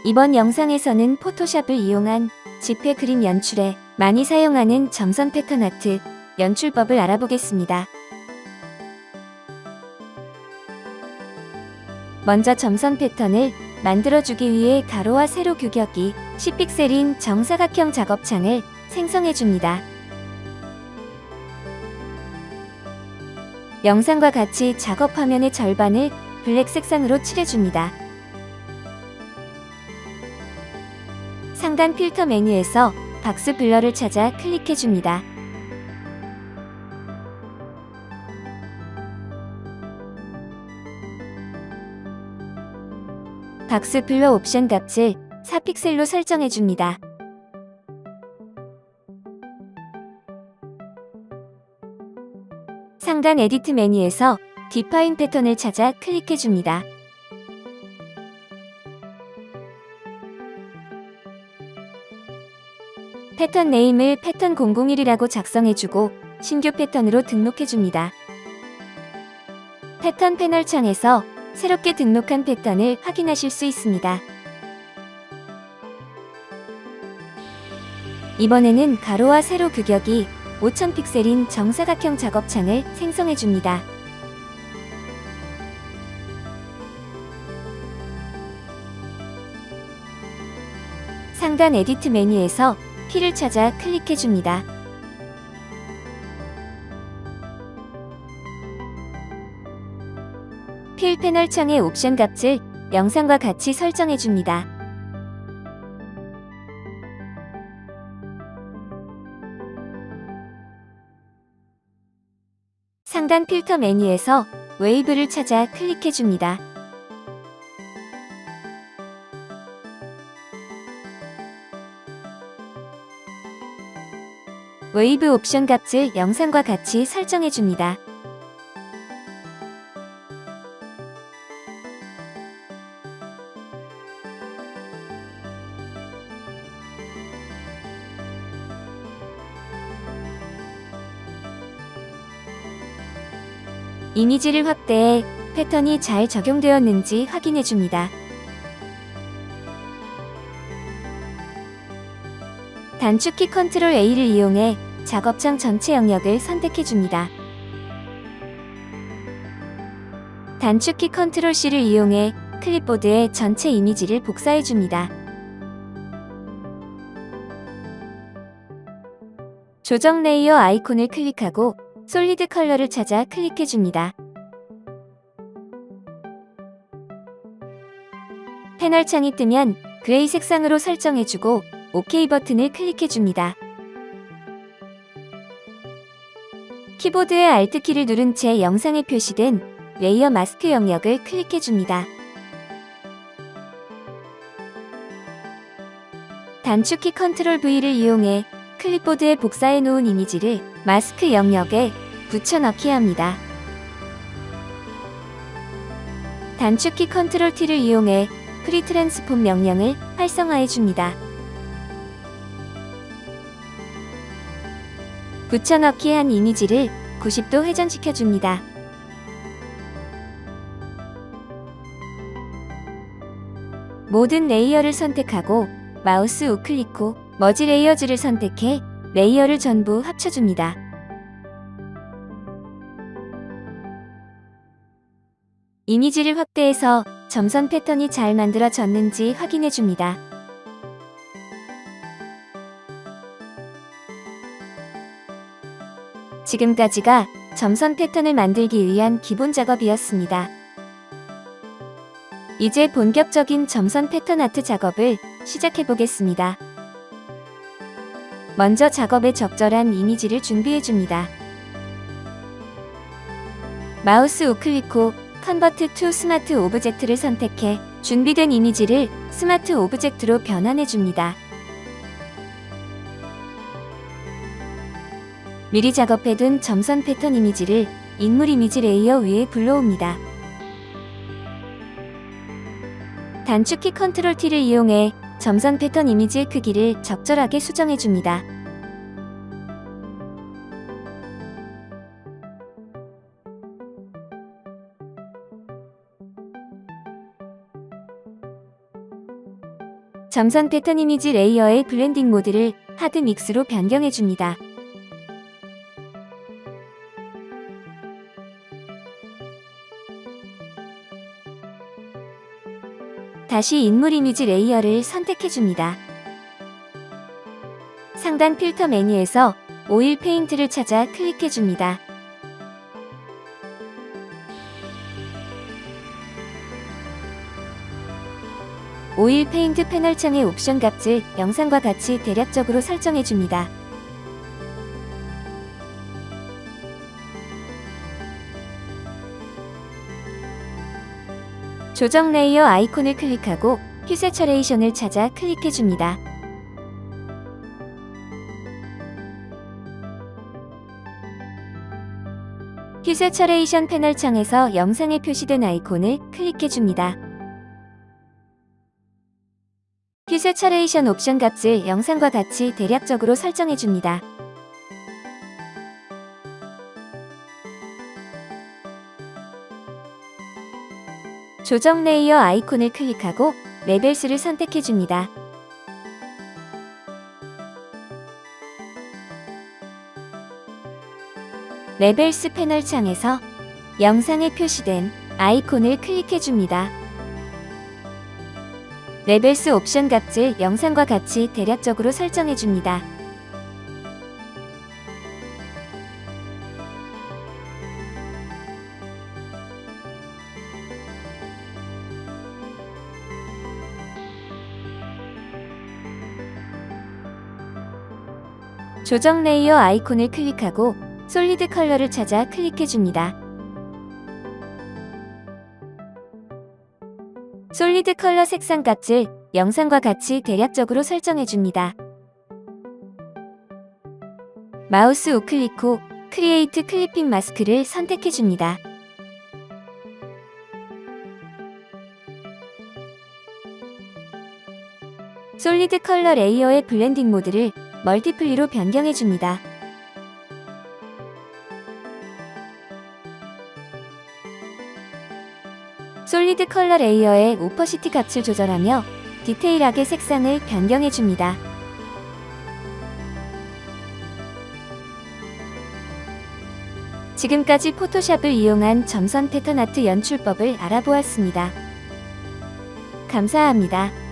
이번 영상에서는 포토샵을 이용한 지폐 그림 연출에 많이 사용하는 점선 패턴 아트 연출법을 알아보겠습니다. 먼저 점선 패턴을 만들어주기 위해 가로와 세로 규격이 10픽셀인 정사각형 작업창을 생성해줍니다. 영상과 같이 작업 화면의 절반을 블랙 색상으로 칠해줍니다. 상단 필터 메뉴에서 박스 블러를 찾아 클릭해줍니다. 박스 블러 옵션 값을 4픽셀로 설정해줍니다. 상단 에디트 메뉴에서 디파인 패턴을 찾아 클릭해줍니다. 패턴 네임을 패턴 001이라고 작성해주고 신규 패턴으로 등록해줍니다. 패턴 패널 창에서 새롭게 등록한 패턴을 확인하실 수 있습니다. 이번에는 가로와 세로 규격이 5000픽셀인 정사각형 작업창을 생성해줍니다. 상단 에디트 메뉴에서 필을 찾아 클릭해줍니다. 필 패널 창의 옵션 값을 영상과 같이 설정해줍니다. 상단 필터 메뉴에서 웨이브를 찾아 클릭해줍니다. 웨이브 옵션 값을 영상과 같이 설정해줍니다. 이미지를 확대해 패턴이 잘 적용되었는지 확인해줍니다. 단축키 컨트롤 A를 이용해 작업창 전체 영역을 선택해줍니다. 단축키 컨트롤 C를 이용해 클립보드에 전체 이미지를 복사해줍니다. 조정 레이어 아이콘을 클릭하고 솔리드 컬러를 찾아 클릭해줍니다. 패널 창이 뜨면 그레이 색상으로 설정해주고 OK 버튼을 클릭해줍니다. 키보드의 Alt키를 누른 채 영상에 표시된 레이어 마스크 영역을 클릭해줍니다. 단축키 컨트롤 V를 이용해 클립보드에 복사해 놓은 이미지를 마스크 영역에 붙여넣기 합니다. 단축키 컨트롤 T를 이용해 프리 트랜스폼 명령을 활성화해 줍니다. 붙여넣기 한 이미지를 90도 회전시켜 줍니다. 모든 레이어를 선택하고 마우스 우클릭 후 머지 레이어즈를 선택해 레이어를 전부 합쳐줍니다. 이미지를 확대해서 점선 패턴이 잘 만들어졌는지 확인해줍니다. 지금까지가 점선 패턴을 만들기 위한 기본 작업이었습니다. 이제 본격적인 점선 패턴 아트 작업을 시작해보겠습니다. 먼저 작업에 적절한 이미지를 준비해줍니다. 마우스 우클릭 후 컨버트 투 스마트 오브젝트를 선택해 준비된 이미지를 스마트 오브젝트로 변환해줍니다. 미리 작업해둔 점선 패턴 이미지를 인물 이미지 레이어 위에 불러옵니다. 단축키 컨트롤 T를 이용해 점선 패턴 이미지의 크기를 적절하게 수정해줍니다. 점선 패턴 이미지 레이어의 블렌딩 모드를 하드 믹스로 변경해줍니다. 다시 인물 이미지 레이어를 선택해줍니다. 상단 필터 메뉴에서 오일 페인트를 찾아 클릭해줍니다. 오일 페인트 패널창의 옵션 값을 영상과 같이 대략적으로 설정해줍니다. 조정 레이어 아이콘을 클릭하고 퓨 세처레이션을 찾아 클릭해줍니다. 퓨 세처레이션 패널 창에서 영상에 표시된 아이콘을 클릭해줍니다. 퓨 세처레이션 옵션 값을 영상과 같이 대략적으로 설정해줍니다. 조정 레이어 아이콘을 클릭하고 레벨수를 선택해줍니다. 레벨스 패널 창에서 영상에 표시된 아이콘을 클릭해줍니다. 레벨스 옵션 값을 영상과 같이 대략적으로 설정해줍니다. 조정 레이어 아이콘을 클릭하고 솔리드 컬러를 찾아 클릭해줍니다. 솔리드 컬러 색상 값을 영상과 같이 대략적으로 설정해줍니다. 마우스 우클릭 후 크리에이트 클리핑 마스크를 선택해줍니다. 솔리드 컬러 레이어의 블렌딩 모드를 멀티플리로 변경해줍니다. 솔리드 컬러 레이어의 오퍼시티 값을 조절하며 디테일하게 색상을 변경해줍니다. 지금까지 포토샵을 이용한 점선 패턴 아트 연출법을 알아보았습니다. 감사합니다.